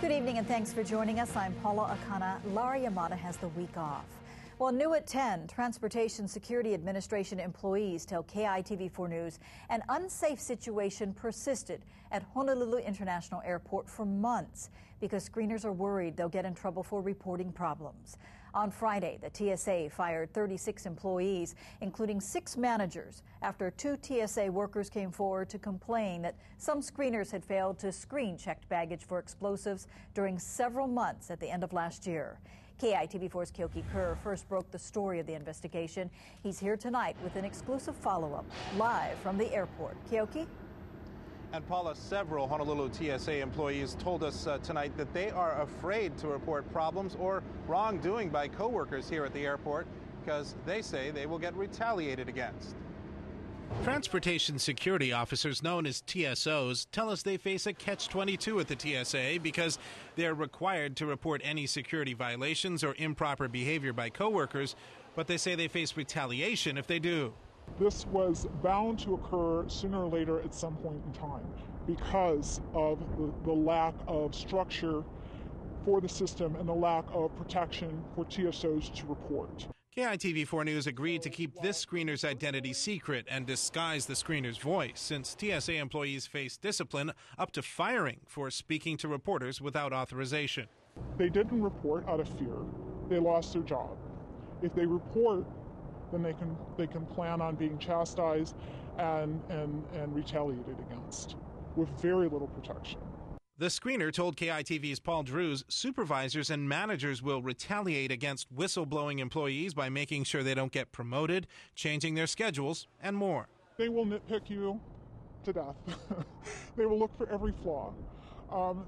Good evening and thanks for joining us. I'm Paula Akana. Lara Yamada has the week off. Well, new at 10, Transportation Security Administration employees tell KITV4 News an unsafe situation persisted at Honolulu International Airport for months because screeners are worried they'll get in trouble for reporting problems. On Friday, the TSA fired 36 employees, including 6 managers, after 2 TSA workers came forward to complain that some screeners had failed to screen checked baggage for explosives during several months at the end of last year. KITV4's Kyoki Kerr first broke the story of the investigation. He's here tonight with an exclusive follow-up, live from the airport. Kyoki? And Paula, several Honolulu TSA employees told us tonight that they are afraid to report problems or wrongdoing by coworkers here at the airport because they say they will get retaliated against. Transportation security officers known as TSOs tell us they face a catch-22 at the TSA because they're required to report any security violations or improper behavior by coworkers, but they say they face retaliation if they do. This was bound to occur sooner or later at some point in time because of the lack of structure for the system and the lack of protection for TSOs to report. KITV4 News agreed to keep this screener's identity secret and disguise the screener's voice, since TSA employees face discipline up to firing for speaking to reporters without authorization. They didn't report out of fear. They lost their job. If they report, then they can plan on being chastised and retaliated against with very little protection. The screener told KITV's Paul Drews supervisors and managers will retaliate against whistleblowing employees by making sure they don't get promoted, changing their schedules, and more. They will nitpick you to death. They will look for every flaw.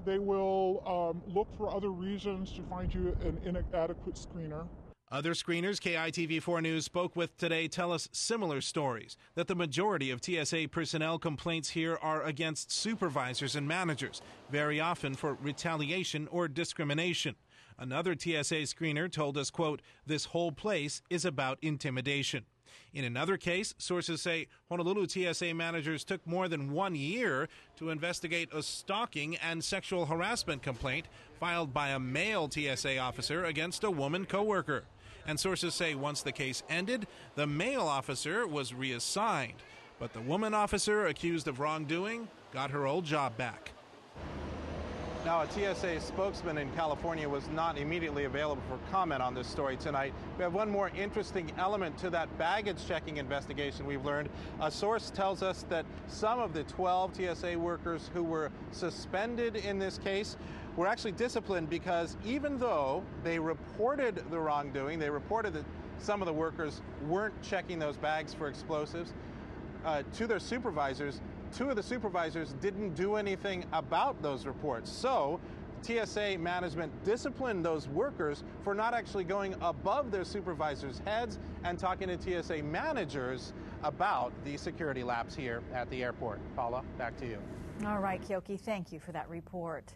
They will look for other reasons to find you an inadequate screener. Other screeners KITV4 News spoke with today tell us similar stories, that the majority of TSA personnel complaints here are against supervisors and managers, very often for retaliation or discrimination. Another TSA screener told us, quote, "This whole place is about intimidation." In another case, sources say Honolulu TSA managers took more than 1 year to investigate a stalking and sexual harassment complaint filed by a male TSA officer against a woman coworker. And sources say once the case ended, the male officer was reassigned, but the woman officer accused of wrongdoing got her old job back. Now, a TSA spokesman in California was not immediately available for comment on this story tonight. We have one more interesting element to that baggage checking investigation we've learned. A source tells us that some of the 12 TSA workers who were suspended in this case were actually disciplined because even though they reported the wrongdoing, they reported that some of the workers weren't checking those bags for explosives to their supervisors, 2 of the supervisors didn't do anything about those reports. So TSA management disciplined those workers for not actually going above their supervisors' heads and talking to TSA managers about the security lapse here at the airport. Paula, back to you. All right, Kyoki, thank you for that report.